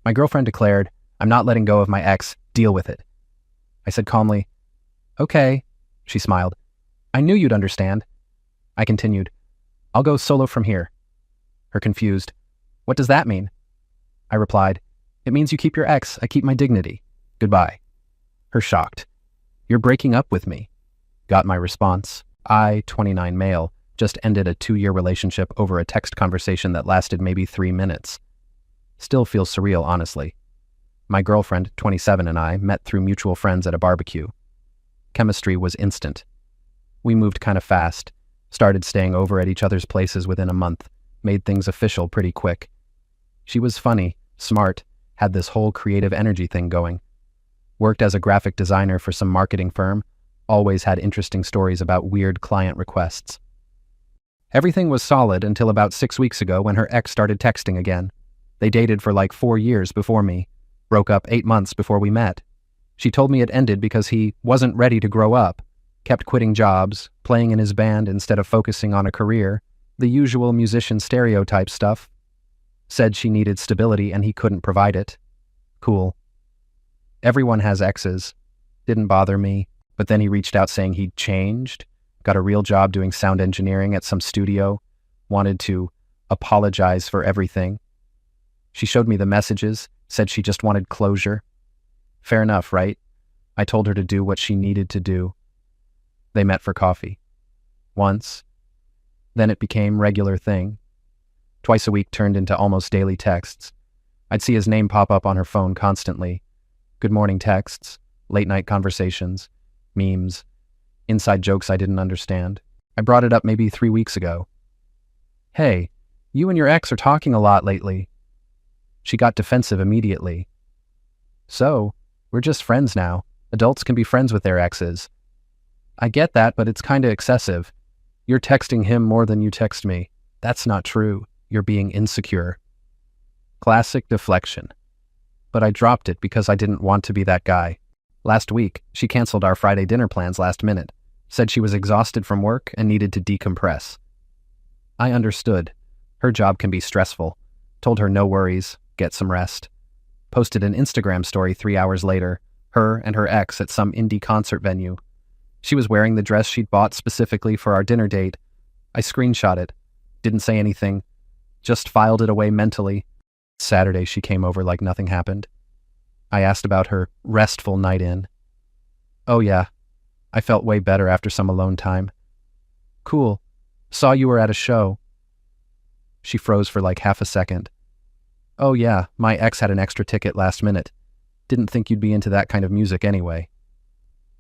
My girlfriend declared, "I'm not letting go of my ex. Deal with it." I said calmly, "Okay." She smiled. "I knew you'd understand." I continued, "I'll go solo from here." Her confused, "What does that mean?" I replied, "It means you keep your ex, I keep my dignity. Goodbye." Her shocked, "You're breaking up with me." Got my response. I, 29 male, just ended a 2-year relationship over a text conversation that lasted maybe 3 minutes. Still feels surreal, honestly. My girlfriend, 27, and I met through mutual friends at a barbecue. Chemistry was instant. We moved kind of fast, started staying over at each other's places within a month, made things official pretty quick. She was funny, smart, had this whole creative energy thing going. Worked as a graphic designer for some marketing firm, always had interesting stories about weird client requests. Everything was solid until about 6 weeks ago when her ex started texting again. They dated for like 4 years before me, broke up 8 months before we met. She told me it ended because he wasn't ready to grow up, kept quitting jobs, playing in his band instead of focusing on a career, the usual musician stereotype stuff. Said she needed stability and he couldn't provide it. Cool. Everyone has exes. Didn't bother me, but then he reached out saying he'd changed, got a real job doing sound engineering at some studio, wanted to apologize for everything. She showed me the messages, said she just wanted closure. Fair enough, right? I told her to do what she needed to do. They met for coffee. Once. Then it became regular thing. Twice a week turned into almost daily texts. I'd see his name pop up on her phone constantly. Good morning texts, late night conversations, memes, inside jokes I didn't understand. I brought it up maybe 3 weeks ago. "Hey, you and your ex are talking a lot lately." She got defensive immediately. "So, we're just friends now. Adults can be friends with their exes." "I get that, but it's kinda excessive. You're texting him more than you text me." "That's not true. You're being insecure." Classic deflection. But I dropped it because I didn't want to be that guy. Last week, she canceled our Friday dinner plans last minute, said she was exhausted from work and needed to decompress. I understood. Her job can be stressful. Told her no worries, get some rest. Posted an Instagram story 3 hours later, her and her ex at some indie concert venue. She was wearing the dress she'd bought specifically for our dinner date. I screenshot it. Didn't say anything. Just filed it away mentally. Saturday she came over like nothing happened. I asked about her restful night in. "Oh yeah, I felt way better after some alone time." "Cool. Saw you were at a show." She froze for like half a second. "Oh yeah, my ex had an extra ticket last minute. Didn't think you'd be into that kind of music anyway."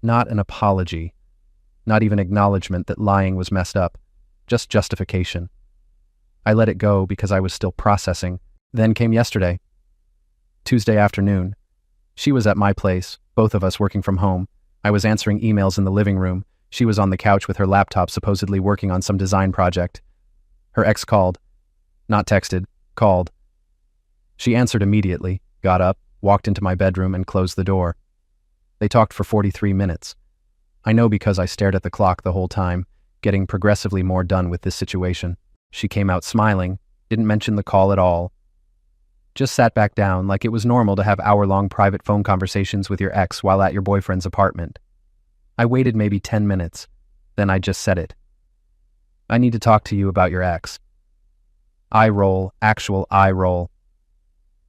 Not an apology. Not even acknowledgement that lying was messed up. Just justification. I let it go because I was still processing. Then came yesterday. Tuesday afternoon. She was at my place, both of us working from home. I was answering emails in the living room. She was on the couch with her laptop supposedly working on some design project. Her ex called. Not texted, called. She answered immediately, got up, walked into my bedroom and closed the door. They talked for 43 minutes. I know because I stared at the clock the whole time, getting progressively more done with this situation. She came out smiling, didn't mention the call at all. Just sat back down like it was normal to have hour-long private phone conversations with your ex while at your boyfriend's apartment. I waited maybe 10 minutes. Then I just said it. "I need to talk to you about your ex." Eye roll, actual eye roll.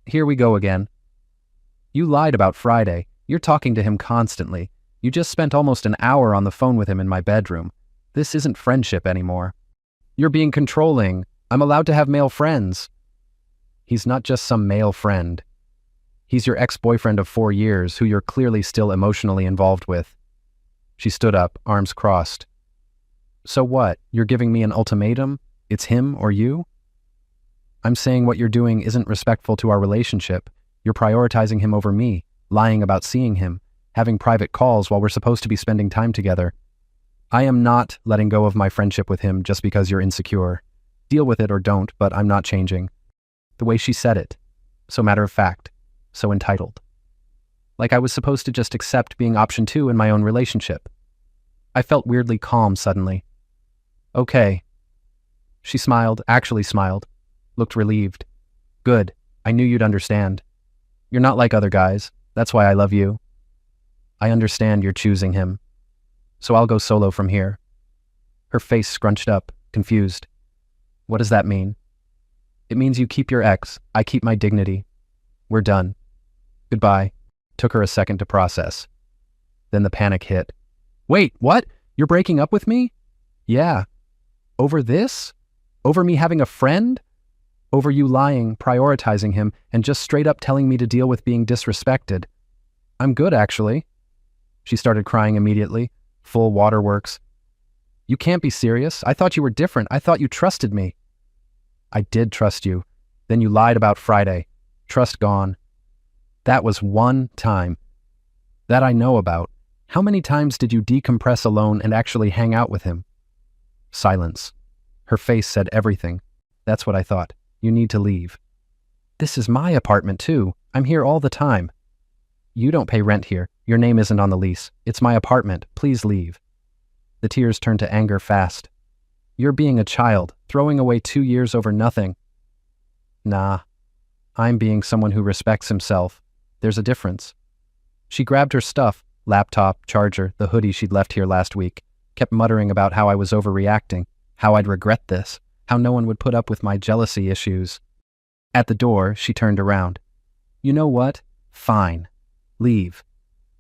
"Here we go again. You lied about Friday. You're talking to him constantly. You just spent almost an hour on the phone with him in my bedroom. This isn't friendship anymore. You're being controlling. I'm allowed to have male friends." He's not just some male friend. He's your ex-boyfriend of 4 years who you're clearly still emotionally involved with. She stood up, arms crossed. "So what? You're giving me an ultimatum? It's him or you?" "I'm saying what you're doing isn't respectful to our relationship. You're prioritizing him over me, lying about seeing him, having private calls while we're supposed to be spending time together. I am not letting go of my friendship with him just because you're insecure. Deal with it or don't, but I'm not changing." The way she said it. So matter of fact. So entitled. Like I was supposed to just accept being option 2 in my own relationship. I felt weirdly calm suddenly. "Okay." She smiled, actually smiled. Looked relieved. "Good. I knew you'd understand." You're not like other guys. That's why I love you. I understand you're choosing him. So I'll go solo from here. Her face scrunched up, confused. What does that mean? It means you keep your ex, I keep my dignity. We're done. Goodbye. Took her a second to process. Then the panic hit. Wait, what? You're breaking up with me? Yeah. Over this? Over me having a friend? Over you lying, prioritizing him, and just straight up telling me to deal with being disrespected. I'm good, actually. She started crying immediately. Full waterworks. You can't be serious. I thought you were different. I thought you trusted me. I did trust you. Then you lied about Friday. Trust gone. That was one time. That I know about. How many times did you decompress alone and actually hang out with him? Silence. Her face said everything. That's what I thought. You need to leave. This is my apartment too. I'm here all the time. You don't pay rent here. Your name isn't on the lease. It's my apartment. Please leave. The tears turned to anger fast. You're being a child, throwing away 2 years over nothing. Nah. I'm being someone who respects himself. There's a difference. She grabbed her stuff, laptop, charger, the hoodie she'd left here last week, kept muttering about how I was overreacting, how I'd regret this, how no one would put up with my jealousy issues. At the door, she turned around. You know what? Fine. Leave.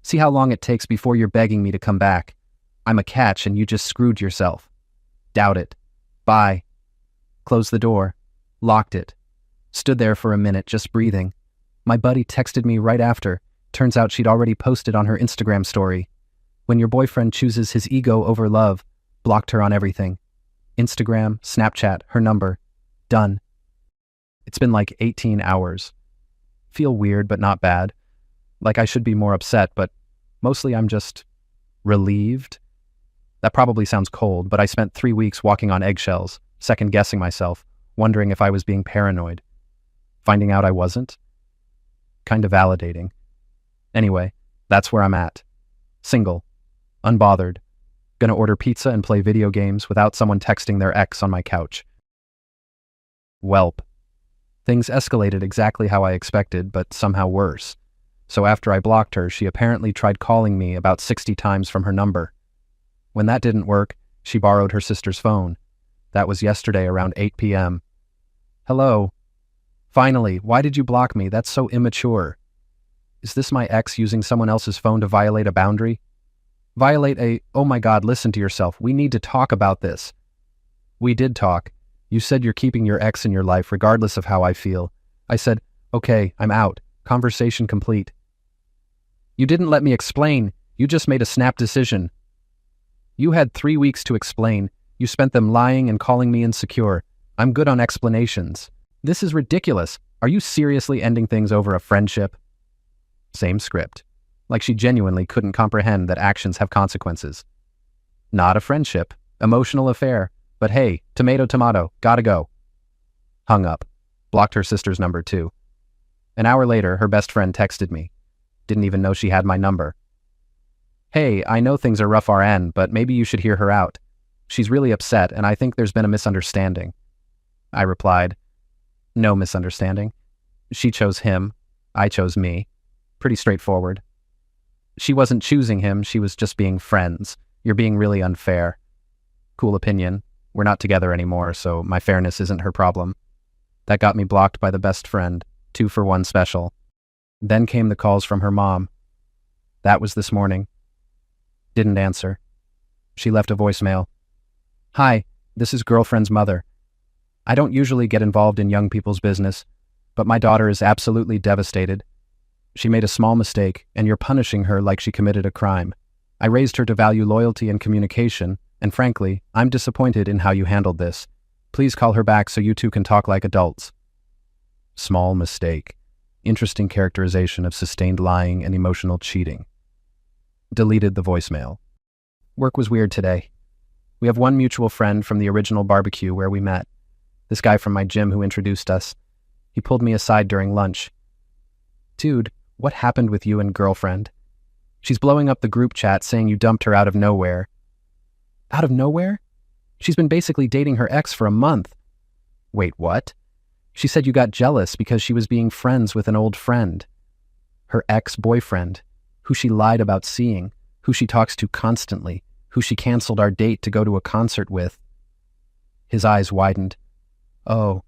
See how long it takes before you're begging me to come back. I'm a catch and you just screwed yourself. Doubt it. Bye. Closed the door. Locked it. Stood there for a minute, just breathing. My buddy texted me right after. Turns out she'd already posted on her Instagram story. When your boyfriend chooses his ego over love, blocked her on everything. Instagram, Snapchat, her number. Done. It's been like 18 hours. Feel weird, but not bad. Like I should be more upset, but mostly I'm just relieved. That probably sounds cold, but I spent 3 weeks walking on eggshells, second-guessing myself, wondering if I was being paranoid. Finding out I wasn't? Kind of validating. Anyway, that's where I'm at. Single. Unbothered. Gonna order pizza and play video games without someone texting their ex on my couch. Welp. Things escalated exactly how I expected, but somehow worse. So after I blocked her, she apparently tried calling me about 60 times from her number. When that didn't work, she borrowed her sister's phone. That was yesterday around 8 p.m. Hello. Finally, why did you block me? That's so immature. Is this my ex using someone else's phone to violate a boundary? Violate a, oh my God, listen to yourself. We need to talk about this. We did talk. You said you're keeping your ex in your life regardless of how I feel. I said, okay, I'm out. Conversation complete. You didn't let me explain. You just made a snap decision. You had 3 weeks to explain. You spent them lying and calling me insecure. I'm good on explanations. This is ridiculous. Are you seriously ending things over a friendship? Same script. Like she genuinely couldn't comprehend that actions have consequences. Not a friendship. Emotional affair. But hey, tomato tomato, gotta go. Hung up. Blocked her sister's number too. An hour later, her best friend texted me. Didn't even know she had my number. Hey, I know things are rough our end, but maybe you should hear her out. She's really upset, and I think there's been a misunderstanding. I replied, no misunderstanding. She chose him. I chose me. Pretty straightforward. She wasn't choosing him, she was just being friends. You're being really unfair. Cool opinion. We're not together anymore, so my fairness isn't her problem. That got me blocked by the best friend. 2 for 1 special. Then came the calls from her mom. That was this morning. Didn't answer. She left a voicemail. Hi, this is girlfriend's mother. I don't usually get involved in young people's business, but my daughter is absolutely devastated. She made a small mistake, and you're punishing her like she committed a crime. I raised her to value loyalty and communication, and frankly, I'm disappointed in how you handled this. Please call her back so you two can talk like adults. Small mistake. Interesting characterization of sustained lying and emotional cheating. Deleted the voicemail. Work was weird today. We have one mutual friend from the original barbecue where we met. This guy from my gym who introduced us. He pulled me aside during lunch. Dude, what happened with you and girlfriend? She's blowing up the group chat saying you dumped her out of nowhere. Out of nowhere? She's been basically dating her ex for a month. Wait, what? She said you got jealous because she was being friends with an old friend. Her ex-boyfriend, who she lied about seeing, who she talks to constantly, who she canceled our date to go to a concert with. His eyes widened. Oh,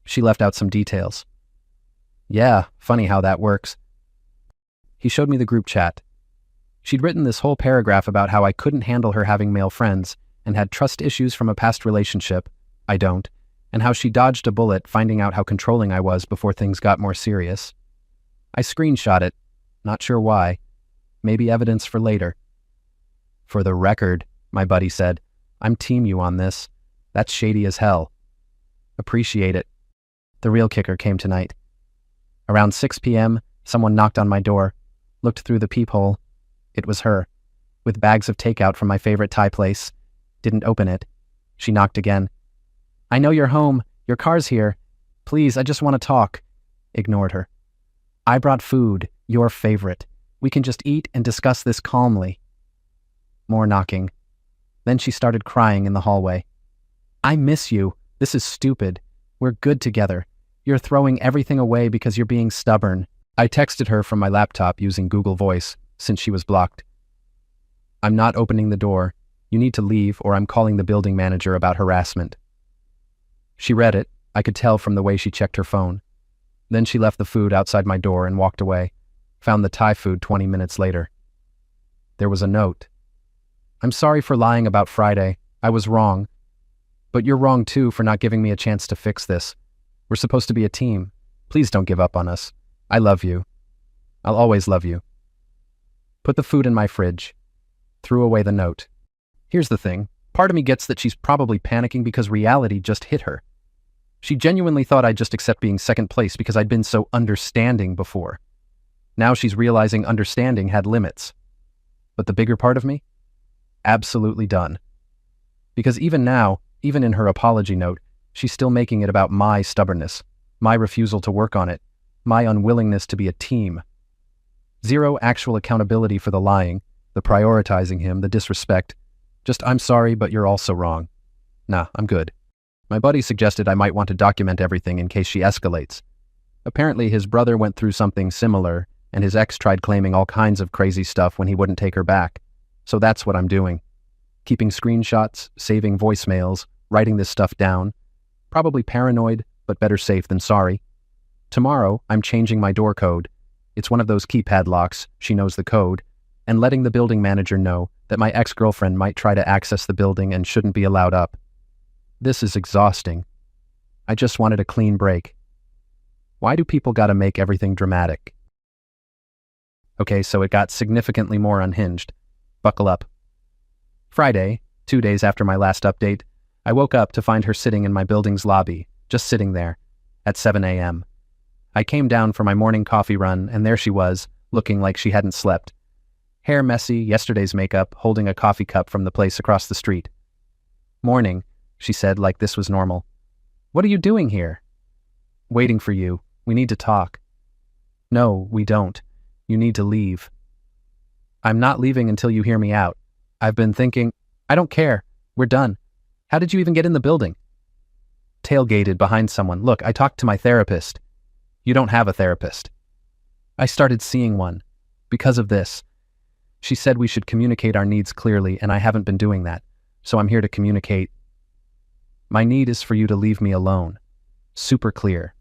she left out some details. Yeah, funny how that works. He showed me the group chat. She'd written this whole paragraph about how I couldn't handle her having male friends and had trust issues from a past relationship, I don't, and how she dodged a bullet finding out how controlling I was before things got more serious. I screenshot it, not sure why. Maybe evidence for later. For the record, my buddy said, I'm team you on this. That's shady as hell. Appreciate it. The real kicker came tonight. Around 6 p.m., someone knocked on my door, looked through the peephole. It was her, with bags of takeout from my favorite Thai place. Didn't open it. She knocked again. I know you're home. Your car's here. Please, I just want to talk. Ignored her. I brought food, your favorite. We can just eat and discuss this calmly. More knocking. Then she started crying in the hallway. I miss you. This is stupid. We're good together. You're throwing everything away because you're being stubborn. I texted her from my laptop using Google Voice, since she was blocked. I'm not opening the door. You need to leave or I'm calling the building manager about harassment. She read it. I could tell from the way she checked her phone. Then she left the food outside my door and walked away. Found the Thai food 20 minutes later. There was a note. I'm sorry for lying about Friday. I was wrong. But you're wrong too for not giving me a chance to fix this. We're supposed to be a team. Please don't give up on us. I love you. I'll always love you. Put the food in my fridge. Threw away the note. Here's the thing. Part of me gets that she's probably panicking because reality just hit her. She genuinely thought I'd just accept being second place because I'd been so understanding before. Now she's realizing understanding had limits. But the bigger part of me? Absolutely done. Because even now, even in her apology note, she's still making it about my stubbornness, my refusal to work on it, my unwillingness to be a team. Zero actual accountability for the lying, the prioritizing him, the disrespect. Just, I'm sorry, but you're also wrong. Nah, I'm good. My buddy suggested I might want to document everything in case she escalates. Apparently his brother went through something similar, and his ex tried claiming all kinds of crazy stuff when he wouldn't take her back. So that's what I'm doing. Keeping screenshots, saving voicemails, writing this stuff down. Probably paranoid, but better safe than sorry. Tomorrow, I'm changing my door code. It's one of those keypad locks, she knows the code, and letting the building manager know that my ex-girlfriend might try to access the building and shouldn't be allowed up. This is exhausting. I just wanted a clean break. Why do people gotta make everything dramatic? Okay, so it got significantly more unhinged. Buckle up. Friday, 2 days after my last update, I woke up to find her sitting in my building's lobby, just sitting there, at 7 a.m. I came down for my morning coffee run, and there she was, looking like she hadn't slept. Hair messy, yesterday's makeup, holding a coffee cup from the place across the street. Morning, she said like this was normal. What are you doing here? Waiting for you. We need to talk. No, we don't. You need to leave. I'm not leaving until you hear me out. I've been thinking, I don't care. We're done. How did you even get in the building? Tailgated behind someone. Look, I talked to my therapist. You don't have a therapist. I started seeing one. Because of this. She said we should communicate our needs clearly, and I haven't been doing that. So I'm here to communicate. My need is for you to leave me alone. Super clear.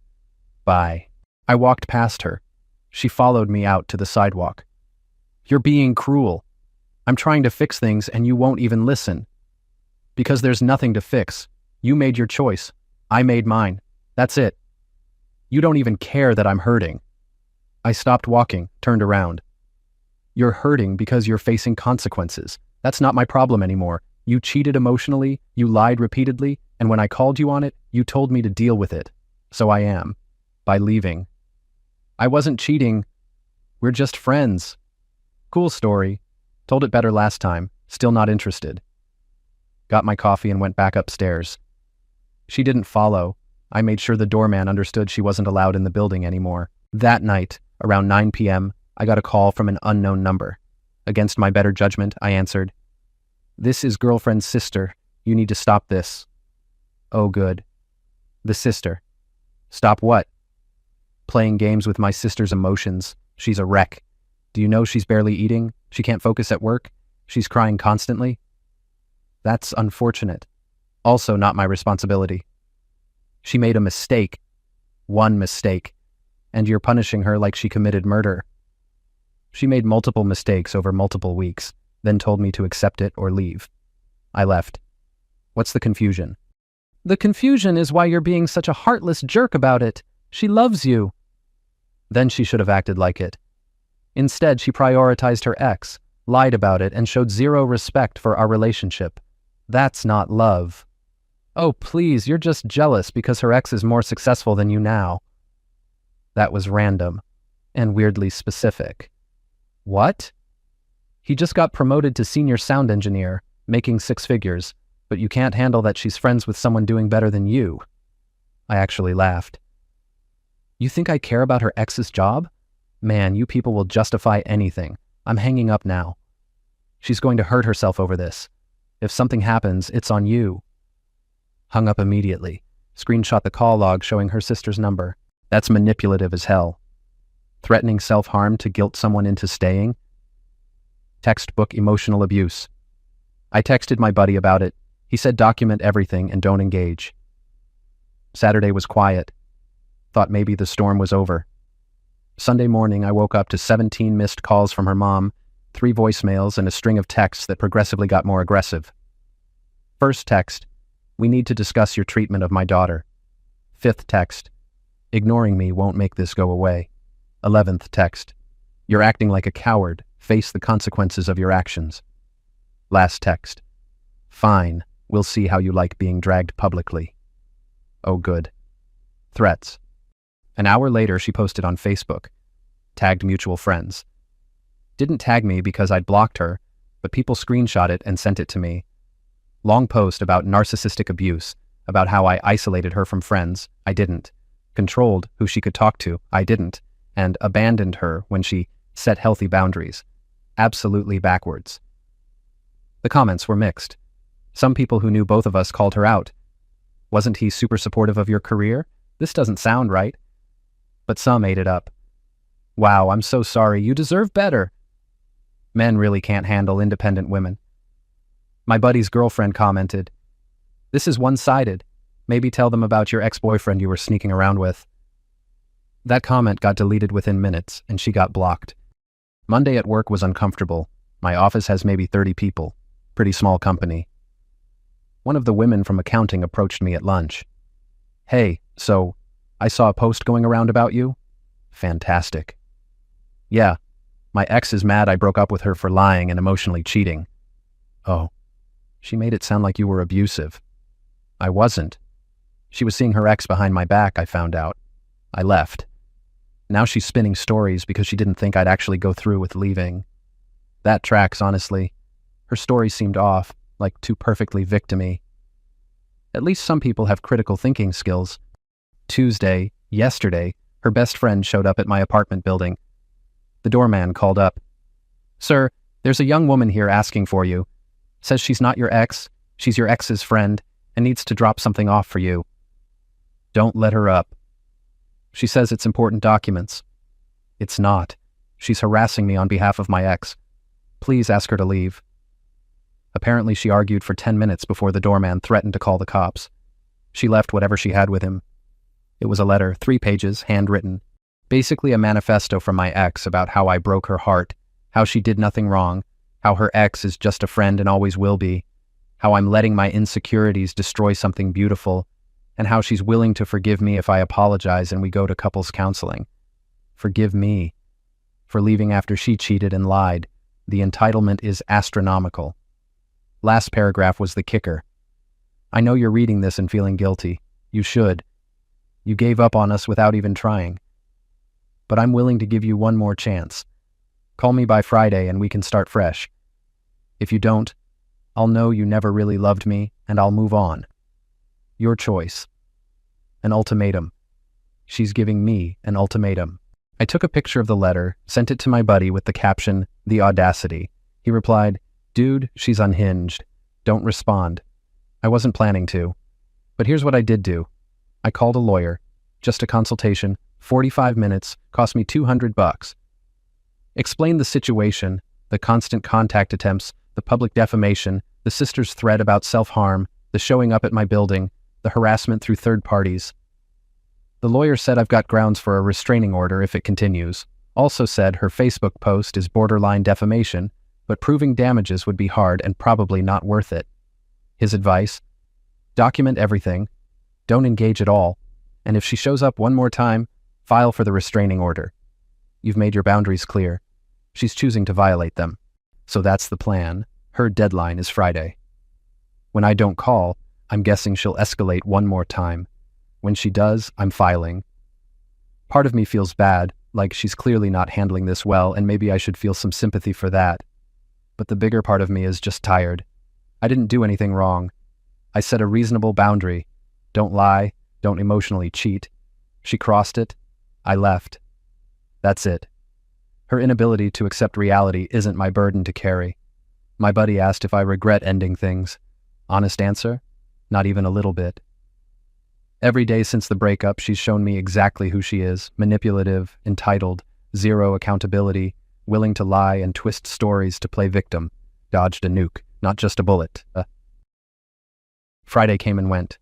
Bye. I walked past her. She followed me out to the sidewalk. You're being cruel. I'm trying to fix things and you won't even listen. Because there's nothing to fix. You made your choice. I made mine. That's it. You don't even care that I'm hurting. I stopped walking, turned around. You're hurting because you're facing consequences. That's not my problem anymore. You cheated emotionally, you lied repeatedly, and when I called you on it, you told me to deal with it. So I am. By leaving. I wasn't cheating. We're just friends. Cool story. Told it better last time. Still not interested. Got my coffee and went back upstairs. She didn't follow. I made sure the doorman understood she wasn't allowed in the building anymore. That night, around 9 p.m., I got a call from an unknown number. Against my better judgment, I answered. This is girlfriend's sister. You need to stop this. Oh, good. The sister. Stop what? Playing games with my sister's emotions. She's a wreck. Do you know she's barely eating? She can't focus at work? She's crying constantly? That's unfortunate. Also not my responsibility. She made a mistake. One mistake. And you're punishing her like she committed murder. She made multiple mistakes over multiple weeks, then told me to accept it or leave. I left. What's the confusion? The confusion is why you're being such a heartless jerk about it. She loves you. Then she should have acted like it. Instead, she prioritized her ex, lied about it, and showed zero respect for our relationship. That's not love. Oh, please, you're just jealous because her ex is more successful than you now. That was random and weirdly specific. What? He just got promoted to senior sound engineer, making 6 figures, but you can't handle that she's friends with someone doing better than you. I actually laughed. You think I care about her ex's job? Man, you people will justify anything. I'm hanging up now. She's going to hurt herself over this. If something happens, it's on you. Hung up immediately. Screenshot the call log showing her sister's number. That's manipulative as hell. Threatening self-harm to guilt someone into staying? Textbook emotional abuse. I texted my buddy about it. He said document everything and don't engage. Saturday was quiet. Thought maybe the storm was over. Sunday morning, I woke up to 17 missed calls from her mom, 3 voicemails, and a string of texts that progressively got more aggressive. First text, we need to discuss your treatment of my daughter. 5th text, ignoring me won't make this go away. 11th text, you're acting like a coward. Face the consequences of your actions. Last text, fine, we'll see how you like being dragged publicly. Oh, good. Threats. An hour later, she posted on Facebook, tagged mutual friends. Didn't tag me because I'd blocked her, but people screenshot it and sent it to me. Long post about narcissistic abuse, about how I isolated her from friends. I didn't. Controlled who she could talk to. I didn't. And abandoned her when she set healthy boundaries. Absolutely backwards. The comments were mixed. Some people who knew both of us called her out. Wasn't he super supportive of your career? This doesn't sound right. But some ate it up. Wow, I'm so sorry. You deserve better. Men really can't handle independent women. My buddy's girlfriend commented, this is one-sided. Maybe tell them about your ex-boyfriend you were sneaking around with. That comment got deleted within minutes, and she got blocked. Monday at work was uncomfortable. My office has maybe 30 people. Pretty small company. One of the women from accounting approached me at lunch. Hey, so, I saw a post going around about you? Fantastic. Yeah, my ex is mad I broke up with her for lying and emotionally cheating. Oh, she made it sound like you were abusive. I wasn't. She was seeing her ex behind my back, I found out. I left. Now she's spinning stories because she didn't think I'd actually go through with leaving. That tracks, honestly. Her story seemed off, like too perfectly victim-y. At least some people have critical thinking skills. Tuesday, yesterday, her best friend showed up at my apartment building. The doorman called up. Sir, there's a young woman here asking for you. Says she's not your ex, she's your ex's friend, and needs to drop something off for you. Don't let her up. She says it's important documents. It's not. She's harassing me on behalf of my ex. Please ask her to leave. Apparently she argued for 10 minutes before the doorman threatened to call the cops. She left whatever she had with him. It was a letter, 3 pages, handwritten. Basically a manifesto from my ex about how I broke her heart, how she did nothing wrong, how her ex is just a friend and always will be, how I'm letting my insecurities destroy something beautiful, and how she's willing to forgive me if I apologize and we go to couples counseling. Forgive me for leaving after she cheated and lied. The entitlement is astronomical. Last paragraph was the kicker. I know you're reading this and feeling guilty. You should. You gave up on us without even trying. But I'm willing to give you one more chance. Call me by Friday and we can start fresh. If you don't, I'll know you never really loved me and I'll move on. Your choice. An ultimatum. She's giving me an ultimatum. I took a picture of the letter, sent it to my buddy with the caption, "The audacity." He replied, "Dude, she's unhinged. Don't respond." I wasn't planning to. But here's what I did do. I called a lawyer. Just a consultation, 45 minutes, cost me $200. Explained the situation, the constant contact attempts, the public defamation, the sister's threat about self-harm, the showing up at my building, the harassment through third parties. The lawyer said I've got grounds for a restraining order if it continues. Also said her Facebook post is borderline defamation, but proving damages would be hard and probably not worth it. His advice? Document everything, don't engage at all, and if she shows up one more time, file for the restraining order. You've made your boundaries clear. She's choosing to violate them. So that's the plan. Her deadline is Friday. When I don't call, I'm guessing she'll escalate one more time. When she does, I'm filing. Part of me feels bad, like she's clearly not handling this well, and maybe I should feel some sympathy for that. But the bigger part of me is just tired. I didn't do anything wrong. I set a reasonable boundary. Don't lie, don't emotionally cheat. She crossed it. I left. That's it. Her inability to accept reality isn't my burden to carry. My buddy asked if I regret ending things. Honest answer? Not even a little bit. Every day since the breakup, she's shown me exactly who she is: manipulative, entitled, zero accountability, willing to lie and twist stories to play victim. Dodged a nuke, not just a bullet. Friday came and went.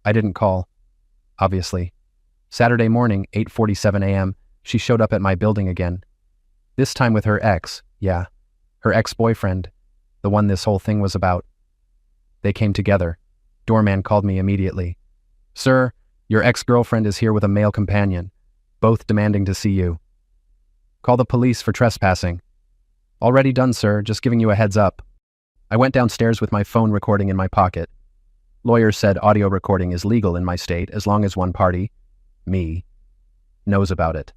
I didn't call. Obviously. Saturday morning, 8:47 a.m., she showed up at my building again. This time with her ex, yeah. Her ex-boyfriend, the one this whole thing was about. They came together. Doorman called me immediately. Sir, your ex-girlfriend is here with a male companion, both demanding to see you. Call the police for trespassing. Already done, sir, just giving you a heads up. I went downstairs with my phone recording in my pocket. Lawyers said audio recording is legal in my state as long as one party, me, knows about it.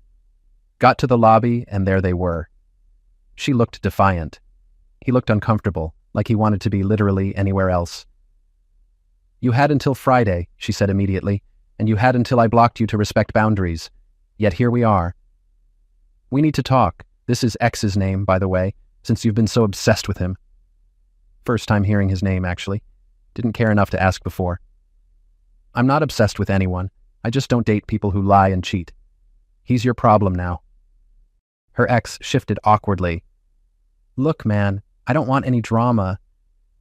Got to the lobby, and there they were. She looked defiant. He looked uncomfortable, like he wanted to be literally anywhere else. You had until Friday, she said immediately, and you had until I blocked you to respect boundaries. Yet here we are. We need to talk. This is X's name, by the way, since you've been so obsessed with him. First time hearing his name, actually. Didn't care enough to ask before. I'm not obsessed with anyone. I just don't date people who lie and cheat. He's your problem now. Her ex shifted awkwardly. Look, man, I don't want any drama.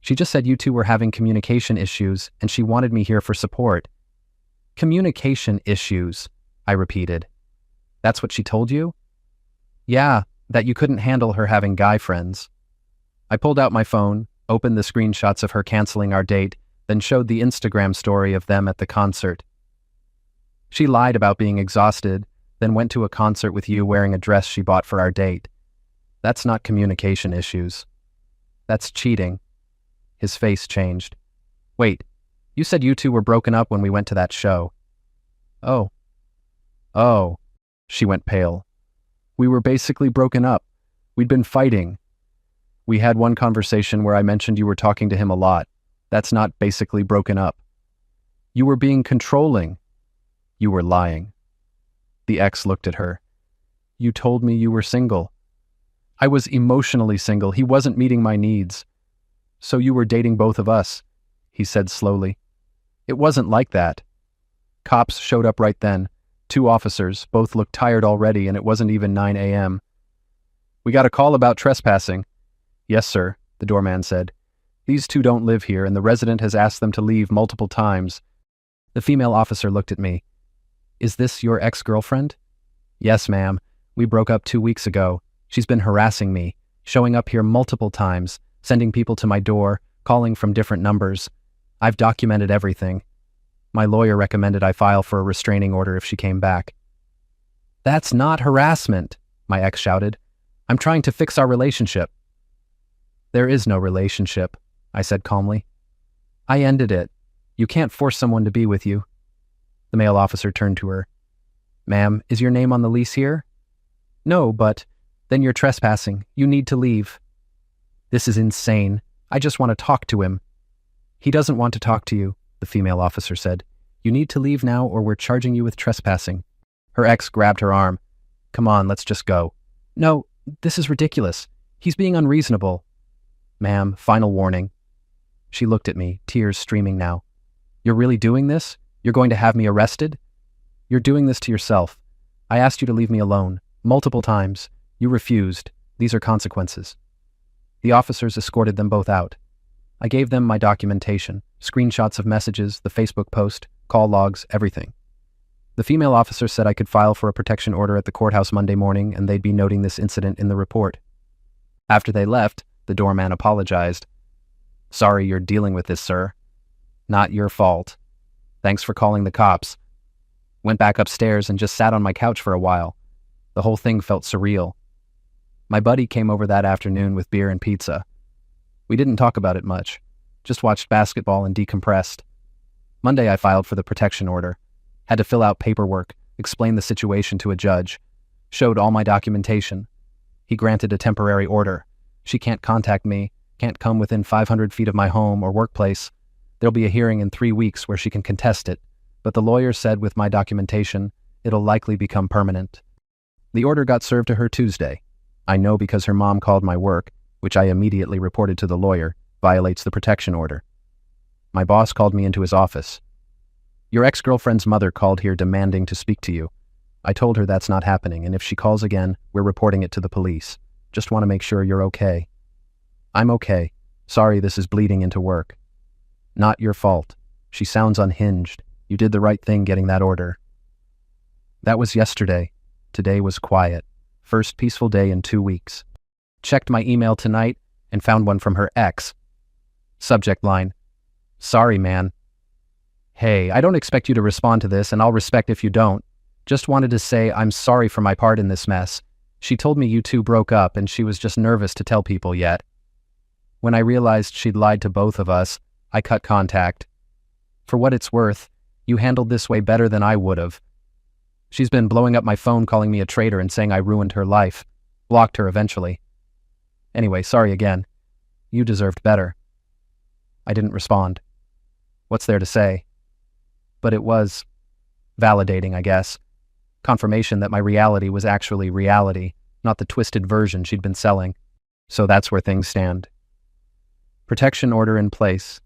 She just said you two were having communication issues, and she wanted me here for support. Communication issues, I repeated. That's what she told you? Yeah, that you couldn't handle her having guy friends. I pulled out my phone, opened the screenshots of her canceling our date, then showed the Instagram story of them at the concert. She lied about being exhausted, then went to a concert with you wearing a dress she bought for our date. That's not communication issues. That's cheating. His face changed. Wait, you said you two were broken up when we went to that show. Oh. She went pale. We were basically broken up. We'd been fighting. We had one conversation where I mentioned you were talking to him a lot. That's not basically broken up. You were being controlling. You were lying. The ex looked at her. You told me you were single. I was emotionally single. He wasn't meeting my needs. So you were dating both of us, he said slowly. It wasn't like that. Cops showed up right then. 2 officers, both looked tired already, and it wasn't even 9 a.m. We got a call about trespassing. Yes, sir, the doorman said. These 2 don't live here, and the resident has asked them to leave multiple times. The female officer looked at me. Is this your ex-girlfriend? Yes, ma'am. We broke up 2 weeks ago. She's been harassing me, showing up here multiple times, sending people to my door, calling from different numbers. I've documented everything. My lawyer recommended I file for a restraining order if she came back. That's not harassment, my ex shouted. I'm trying to fix our relationship. There is no relationship, I said calmly. I ended it. You can't force someone to be with you. The male officer turned to her. Ma'am, is your name on the lease here? No, but then you're trespassing. You need to leave. This is insane. I just want to talk to him. He doesn't want to talk to you, the female officer said. You need to leave now or we're charging you with trespassing. Her ex grabbed her arm. Come on, let's just go. No, this is ridiculous. He's being unreasonable. Ma'am, final warning. She looked at me, tears streaming now. You're really doing this? You're going to have me arrested? You're doing this to yourself. I asked you to leave me alone, multiple times. You refused. These are consequences. The officers escorted them both out. I gave them my documentation, screenshots of messages, the Facebook post, call logs, everything. The female officer said I could file for a protection order at the courthouse Monday morning and they'd be noting this incident in the report. After they left, the doorman apologized. Sorry you're dealing with this, sir. Not your fault. Thanks for calling the cops. Went back upstairs and just sat on my couch for a while. The whole thing felt surreal. My buddy came over that afternoon with beer and pizza. We didn't talk about it much, just watched basketball and decompressed. Monday I filed for the protection order. Had to fill out paperwork, explain the situation to a judge. Showed all my documentation. He granted a temporary order. She can't contact me, can't come within 500 feet of my home or workplace. There'll be a hearing in 3 weeks where she can contest it, but the lawyer said with my documentation, it'll likely become permanent. The order got served to her Tuesday. I know because her mom called my work, which I immediately reported to the lawyer, violates the protection order. My boss called me into his office. Your ex-girlfriend's mother called here demanding to speak to you. I told her that's not happening, and if she calls again, we're reporting it to the police. Just want to make sure you're okay. I'm okay. Sorry this is bleeding into work. Not your fault. She sounds unhinged. You did the right thing getting that order. That was yesterday. Today was quiet. First peaceful day in 2 weeks. Checked my email tonight and found one from her ex. Subject line, sorry man. Hey, I don't expect you to respond to this and I'll respect if you don't. Just wanted to say I'm sorry for my part in this mess. She told me you two broke up and she was just nervous to tell people yet. When I realized she'd lied to both of us, I cut contact. For what it's worth, you handled this way better than I would have. She's been blowing up my phone calling me a traitor and saying I ruined her life. Blocked her eventually. Anyway, sorry again. You deserved better. I didn't respond. What's there to say? But it was validating, I guess. Confirmation that my reality was actually reality, not the twisted version she'd been selling. So that's where things stand. Protection order in place.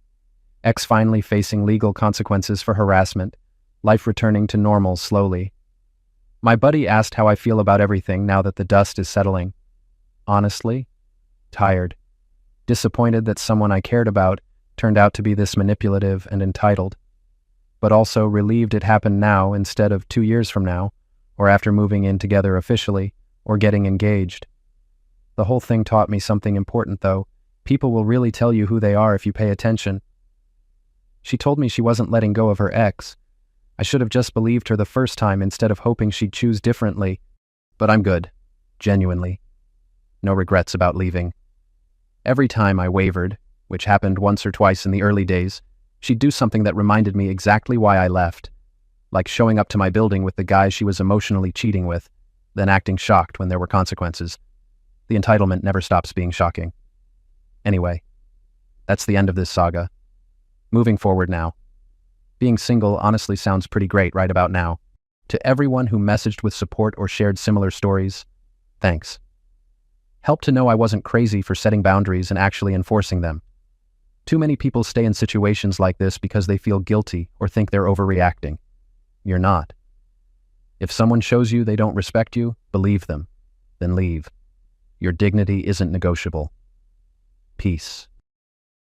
Ex finally facing legal consequences for harassment. Life returning to normal slowly. My buddy asked how I feel about everything now that the dust is settling. Honestly, tired. Disappointed that someone I cared about turned out to be this manipulative and entitled. But also relieved it happened now instead of 2 years from now, or after moving in together officially, or getting engaged. The whole thing taught me something important though. People will really tell you who they are if you pay attention. She told me she wasn't letting go of her ex. I should have just believed her the first time instead of hoping she'd choose differently. But I'm good. Genuinely. No regrets about leaving. Every time I wavered, which happened once or twice in the early days, she'd do something that reminded me exactly why I left. Like showing up to my building with the guy she was emotionally cheating with, then acting shocked when there were consequences. The entitlement never stops being shocking. Anyway, that's the end of this saga. Moving forward now. Being single honestly sounds pretty great right about now. To everyone who messaged with support or shared similar stories, thanks. Helped to know I wasn't crazy for setting boundaries and actually enforcing them. Too many people stay in situations like this because they feel guilty or think they're overreacting. You're not. If someone shows you they don't respect you, believe them, then leave. Your dignity isn't negotiable. Peace.